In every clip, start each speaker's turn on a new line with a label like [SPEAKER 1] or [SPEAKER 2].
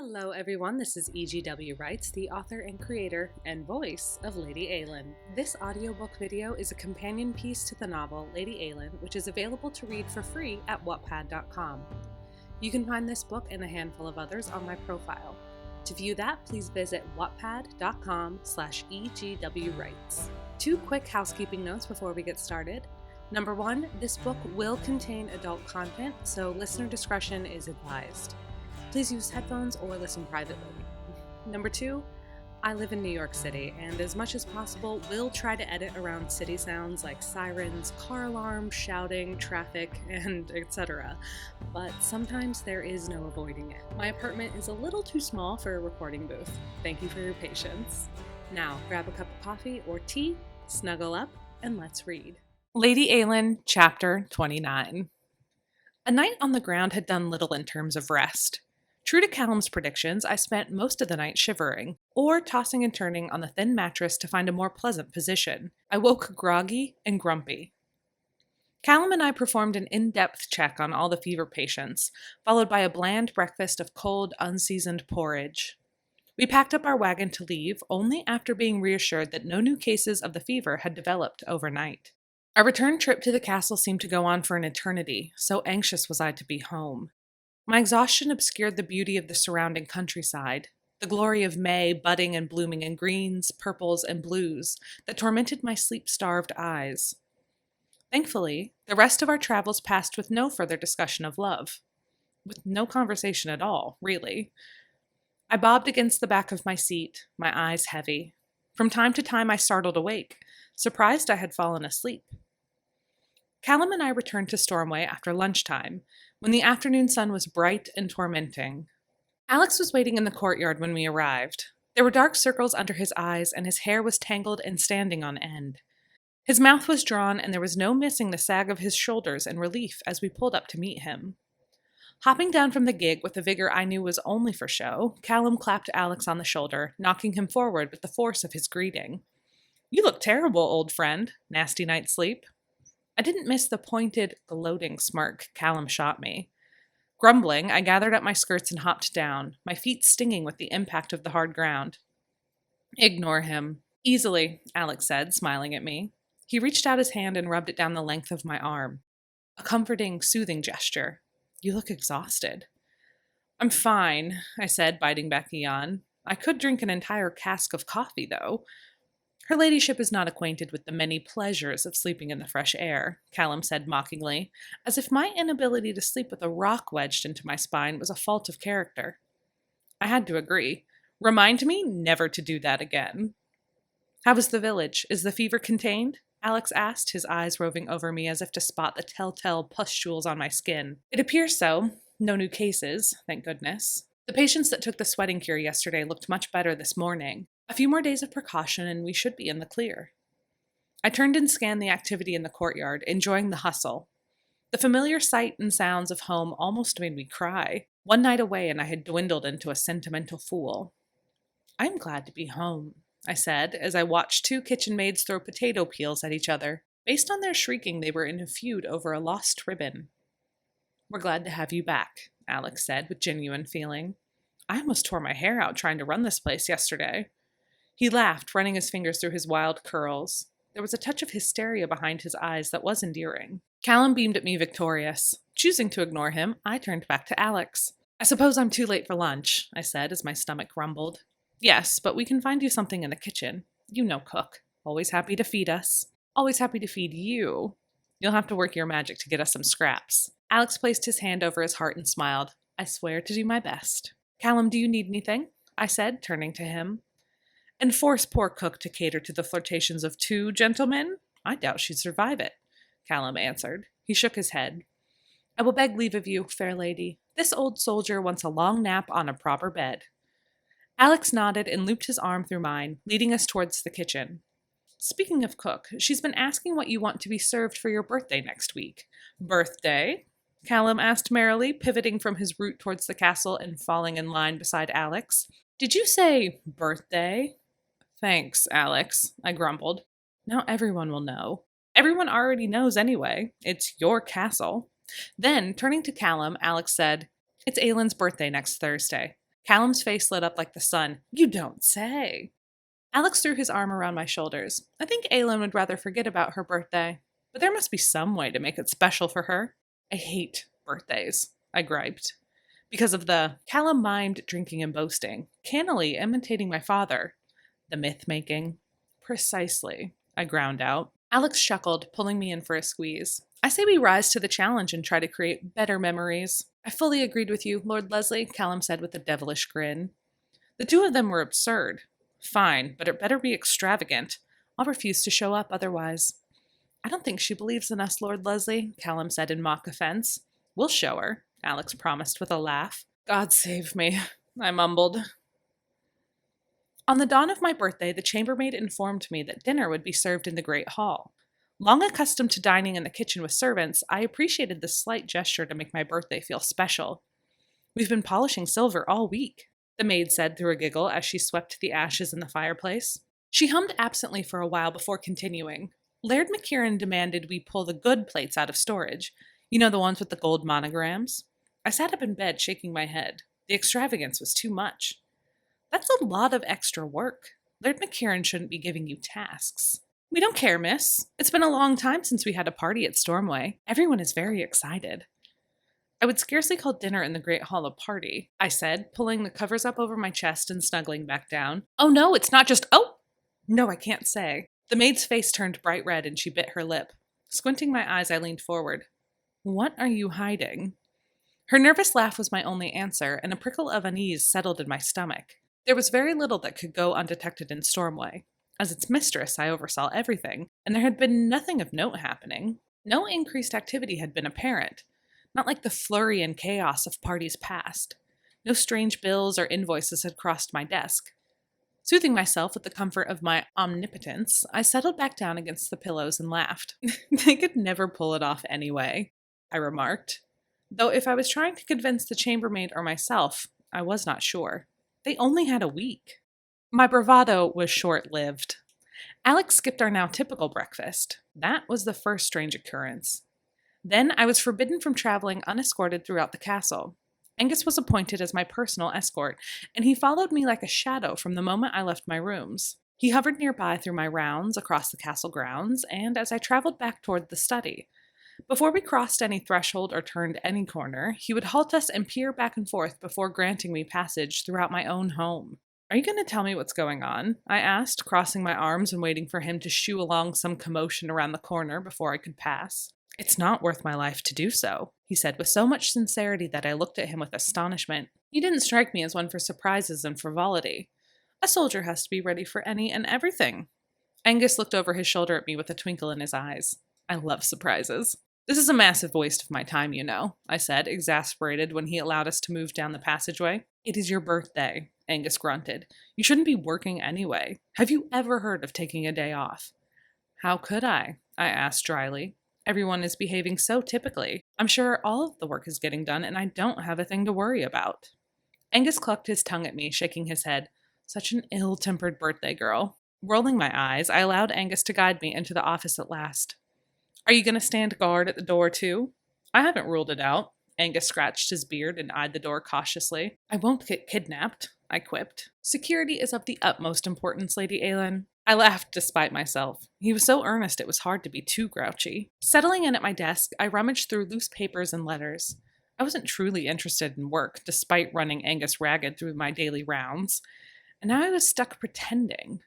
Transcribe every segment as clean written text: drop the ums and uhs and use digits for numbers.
[SPEAKER 1] Hello everyone, this is EGWwrites, the author and creator and voice of Lady Eilean. This audiobook video is a companion piece to the novel Lady Eilean, which is available to read for free at wattpad.com. You can find this book and a handful of others on my profile. To view that, please visit wattpad.com/EGWwrites. Two quick housekeeping notes before we get started. Number one, this book will contain adult content, so listener discretion is advised. Please use headphones or listen privately. Number two, I live in New York City, and as much as possible, will try to edit around city sounds like sirens, car alarms, shouting, traffic, and etc. But sometimes there is no avoiding it. My apartment is a little too small for a recording booth. Thank you for your patience. Now, grab a cup of coffee or tea, snuggle up, and let's read. Lady Eilean, Chapter 29. A night on the ground had done little in terms of rest. True to Callum's predictions, I spent most of the night shivering, or tossing and turning on the thin mattress to find a more pleasant position. I woke groggy and grumpy. Callum and I performed an in-depth check on all the fever patients, followed by a bland breakfast of cold, unseasoned porridge. We packed up our wagon to leave, only after being reassured that no new cases of the fever had developed overnight. Our return trip to the castle seemed to go on for an eternity, so anxious was I to be home. My exhaustion obscured the beauty of the surrounding countryside, the glory of May budding and blooming in greens, purples, and blues that tormented my sleep-starved eyes. Thankfully, the rest of our travels passed with no further discussion of love. With no conversation at all, really. I bobbed against the back of my seat, my eyes heavy. From time to time I startled awake, surprised I had fallen asleep. Callum and I returned to Stormway after lunchtime, when the afternoon sun was bright and tormenting. Alex was waiting in the courtyard when we arrived. There were dark circles under his eyes, and his hair was tangled and standing on end. His mouth was drawn, and there was no missing the sag of his shoulders in relief as we pulled up to meet him. Hopping down from the gig with a vigor I knew was only for show, Callum clapped Alex on the shoulder, knocking him forward with the force of his greeting. "You look terrible, old friend. Nasty night's sleep?" I didn't miss the pointed, gloating smirk Callum shot me. Grumbling, I gathered up my skirts and hopped down, my feet stinging with the impact of the hard ground. "Ignore him." "Easily," Alex said, smiling at me. He reached out his hand and rubbed it down the length of my arm. A comforting, soothing gesture. "You look exhausted." "I'm fine," I said, biting back a yawn. "I could drink an entire cask of coffee, though." "Her ladyship is not acquainted with the many pleasures of sleeping in the fresh air," Callum said mockingly, as if my inability to sleep with a rock wedged into my spine was a fault of character. I had to agree. Remind me never to do that again. "How is the village? Is the fever contained?" Alex asked, his eyes roving over me as if to spot the telltale pustules on my skin. "It appears so. No new cases, thank goodness. The patients that took the sweating cure yesterday looked much better this morning. A few more days of precaution and we should be in the clear." I turned and scanned the activity in the courtyard, enjoying the hustle. The familiar sight and sounds of home almost made me cry. One night away and I had dwindled into a sentimental fool. "I am glad to be home," I said, as I watched two kitchen maids throw potato peels at each other. Based on their shrieking, they were in a feud over a lost ribbon. "We're glad to have you back," Alex said with genuine feeling. "I almost tore my hair out trying to run this place yesterday." He laughed, running his fingers through his wild curls. There was a touch of hysteria behind his eyes that was endearing. Callum beamed at me victorious. Choosing to ignore him, I turned back to Alex. "I suppose I'm too late for lunch," I said as my stomach rumbled. "Yes, but we can find you something in the kitchen. You know cook. Always happy to feed us." "Always happy to feed you. You'll have to work your magic to get us some scraps." Alex placed his hand over his heart and smiled. "I swear to do my best." "Callum, do you need anything?" I said, turning to him. "And force poor cook to cater to the flirtations of two gentlemen? I doubt she'd survive it," Callum answered. He shook his head. "I will beg leave of you, fair lady. This old soldier wants a long nap on a proper bed." Alex nodded and looped his arm through mine, leading us towards the kitchen. "Speaking of cook, she's been asking what you want to be served for your birthday next week." "Birthday?" Callum asked merrily, pivoting from his route towards the castle and falling in line beside Alex. "Did you say birthday?" "Thanks, Alex," I grumbled. "Now everyone will know." "Everyone already knows anyway. It's your castle." Then, turning to Callum, Alex said, "It's Eilean's birthday next Thursday. Callum's face lit up like the sun. You don't say. Alex threw his arm around my shoulders. I think Eilean would rather forget about her birthday, but there must be some way to make it special for her. I hate birthdays, I griped. Because of the Callum mimed drinking and boasting, cannily imitating my father. The myth-making. Precisely, I ground out. Alex chuckled, pulling me in for a squeeze. I say we rise to the challenge and try to create better memories. I fully agreed with you, Lord Leslie, Callum said with a devilish grin. The two of them were absurd. Fine, but it better be extravagant. I'll refuse to show up otherwise. I don't think she believes in us, Lord Leslie, Callum said in mock offense. We'll show her, Alex promised with a laugh. God save me, I mumbled. On the dawn of my birthday, the chambermaid informed me that dinner would be served in the great hall. Long accustomed to dining in the kitchen with servants, I appreciated this slight gesture to make my birthday feel special. We've been polishing silver all week, the maid said through a giggle as she swept the ashes in the fireplace. She hummed absently for a while before continuing. Laird McKieran demanded we pull the good plates out of storage. You know, the ones with the gold monograms? I sat up in bed, shaking my head. The extravagance was too much. That's a lot of extra work. Laird McKieran shouldn't be giving you tasks. We don't care, miss. It's been a long time since we had a party at Stormway. Everyone is very excited. I would scarcely call dinner in the Great Hall a party, I said, pulling the covers up over my chest and snuggling back down. Oh no, it's not just— Oh! No, I can't say. The maid's face turned bright red and she bit her lip. Squinting my eyes, I leaned forward. What are you hiding? Her nervous laugh was my only answer, and a prickle of unease settled in my stomach. There was very little that could go undetected in Stormway. As its mistress, I oversaw everything, and there had been nothing of note happening. No increased activity had been apparent, not like the flurry and chaos of parties past. No strange bills or invoices had crossed my desk. Soothing myself with the comfort of my omnipotence, I settled back down against the pillows and laughed. They could never pull it off anyway, I remarked. Though if I was trying to convince the chambermaid or myself, I was not sure. They only had a week. My bravado was short-lived. Alex skipped our now typical breakfast. That was the first strange occurrence. Then I was forbidden from traveling unescorted throughout the castle. Angus was appointed as my personal escort, and he followed me like a shadow from the moment I left my rooms. He hovered nearby through my rounds across the castle grounds, and as I traveled back toward the study. Before we crossed any threshold or turned any corner, he would halt us and peer back and forth before granting me passage throughout my own home. Are you going to tell me what's going on? I asked, crossing my arms and waiting for him to shoo along some commotion around the corner before I could pass. It's not worth my life to do so, he said with so much sincerity that I looked at him with astonishment. He didn't strike me as one for surprises and frivolity. A soldier has to be ready for any and everything. Angus looked over his shoulder at me with a twinkle in his eyes. I love surprises. This is a massive waste of my time, you know, I said, exasperated when he allowed us to move down the passageway. It is your birthday, Angus grunted. You shouldn't be working anyway. Have you ever heard of taking a day off? How could I asked dryly. Everyone is behaving so typically. I'm sure all of the work is getting done and I don't have a thing to worry about. Angus clucked his tongue at me, shaking his head. Such an ill-tempered birthday girl. Rolling my eyes, I allowed Angus to guide me into the office at last. Are you going to stand guard at the door too? I haven't ruled it out. Angus scratched his beard and eyed the door cautiously. I won't get kidnapped, I quipped. Security is of the utmost importance, Lady Eilean. I laughed despite myself. He was so earnest it was hard to be too grouchy. Settling in at my desk, I rummaged through loose papers and letters. I wasn't truly interested in work, despite running Angus ragged through my daily rounds. And now I was stuck pretending.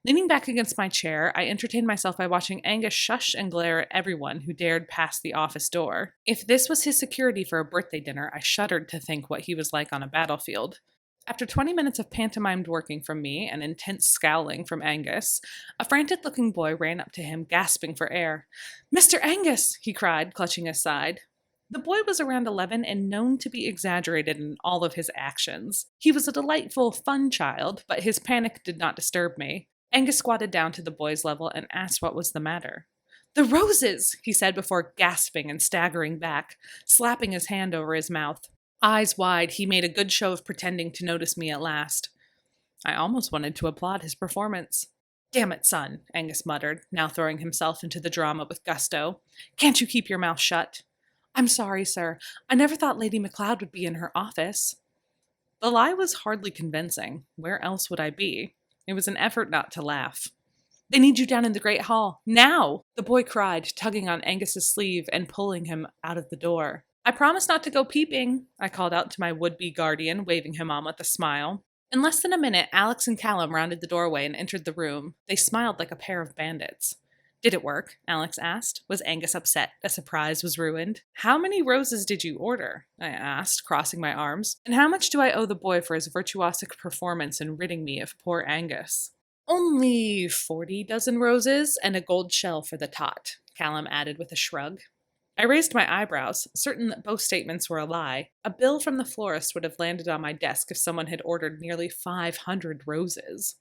[SPEAKER 1] Leaning back against my chair, I entertained myself by watching Angus shush and glare at everyone who dared pass the office door. If this was his security for a birthday dinner, I shuddered to think what he was like on a battlefield. After 20 minutes of pantomimed working from me and intense scowling from Angus, a frantic-looking boy ran up to him, gasping for air. "Mr. Angus!" he cried, clutching his side. The boy was around 11 and known to be exaggerated in all of his actions. He was a delightful, fun child, but his panic did not disturb me. Angus squatted down to the boy's level and asked what was the matter. "The roses!" he said before gasping and staggering back, slapping his hand over his mouth. Eyes wide, he made a good show of pretending to notice me at last. I almost wanted to applaud his performance. "Damn it, son," Angus muttered, now throwing himself into the drama with gusto. "Can't you keep your mouth shut?" "I'm sorry, sir. I never thought Lady MacLeod would be in her office." The lie was hardly convincing. Where else would I be? It was an effort not to laugh. "They need you down in the Great Hall. Now!" the boy cried, tugging on Angus's sleeve and pulling him out of the door. "I promise not to go peeping," I called out to my would-be guardian, waving him on with a smile. In less than a minute, Alex and Callum rounded the doorway and entered the room. They smiled like a pair of bandits. "Did it work?" Alex asked. Was Angus upset a surprise was ruined? "How many roses did you order?" I asked, crossing my arms. "And how much do I owe the boy for his virtuosic performance in ridding me of poor Angus?" "Only 40 dozen roses and a gold shell for the tot," Callum added with a shrug. I raised my eyebrows, certain that both statements were a lie. A bill from the florist would have landed on my desk if someone had ordered nearly 500 roses.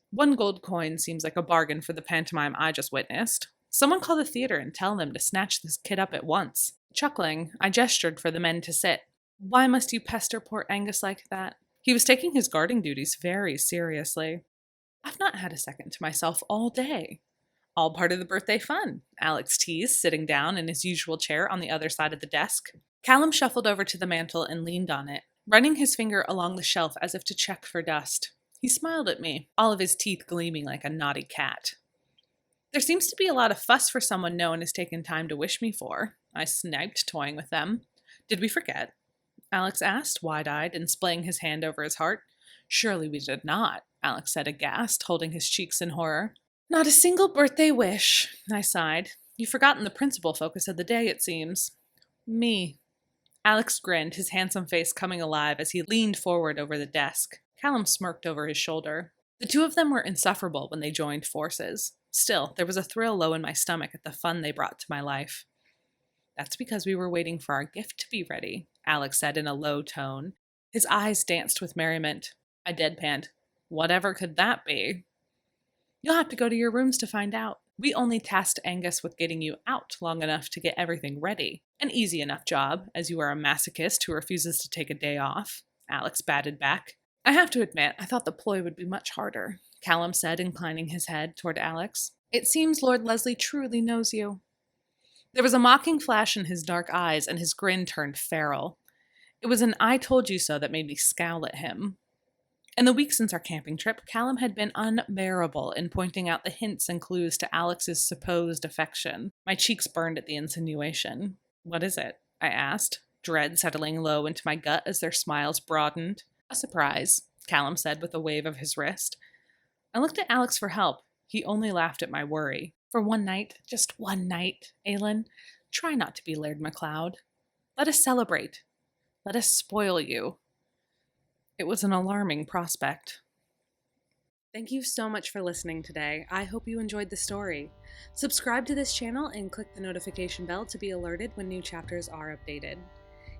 [SPEAKER 1] "1 gold coin seems like a bargain for the pantomime I just witnessed. Someone call the theater and tell them to snatch this kid up at once." Chuckling, I gestured for the men to sit. "Why must you pester poor Angus like that?" He was taking his guarding duties very seriously. "I've not had a second to myself all day." "All part of the birthday fun," Alex teased, sitting down in his usual chair on the other side of the desk. Callum shuffled over to the mantel and leaned on it, running his finger along the shelf as if to check for dust. He smiled at me, all of his teeth gleaming like a naughty cat. "There seems to be a lot of fuss for someone no one has taken time to wish me for," I sniped, toying with them. "Did we forget?" Alex asked, wide-eyed and splaying his hand over his heart. "Surely we did not," Alex said aghast, holding his cheeks in horror. "Not a single birthday wish," I sighed. "You've forgotten the principal focus of the day, it seems." "Me." Alex grinned, his handsome face coming alive as he leaned forward over the desk. Callum smirked over his shoulder. The two of them were insufferable when they joined forces. Still, there was a thrill low in my stomach at the fun they brought to my life. "That's because we were waiting for our gift to be ready," Alex said in a low tone. His eyes danced with merriment. I deadpanned. "Whatever could that be?" "You'll have to go to your rooms to find out. We only tasked Angus with getting you out long enough to get everything ready. An easy enough job, as you are a masochist who refuses to take a day off," Alex batted back. "I have to admit, I thought the ploy would be much harder," Callum said, inclining his head toward Alex. "It seems Lord Leslie truly knows you." There was a mocking flash in his dark eyes, and his grin turned feral. It was an "I told you so" that made me scowl at him. In the week since our camping trip, Callum had been unbearable in pointing out the hints and clues to Alex's supposed affection. My cheeks burned at the insinuation. "What is it?" I asked, dread settling low into my gut as their smiles broadened. "A surprise," Callum said with a wave of his wrist. I looked at Alex for help. He only laughed at my worry. "For one night, just one night, Eilean, try not to be Laird MacLeod. Let us celebrate. Let us spoil you." It was an alarming prospect. Thank you so much for listening today. I hope you enjoyed the story. Subscribe to this channel and click the notification bell to be alerted when new chapters are updated.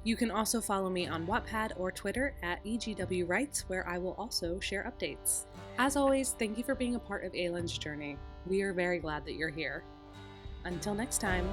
[SPEAKER 1] You can also follow me on Wattpad or Twitter at EGWwrites, where I will also share updates. As always, thank you for being a part of Eilean's journey. We are very glad that you're here. Until next time.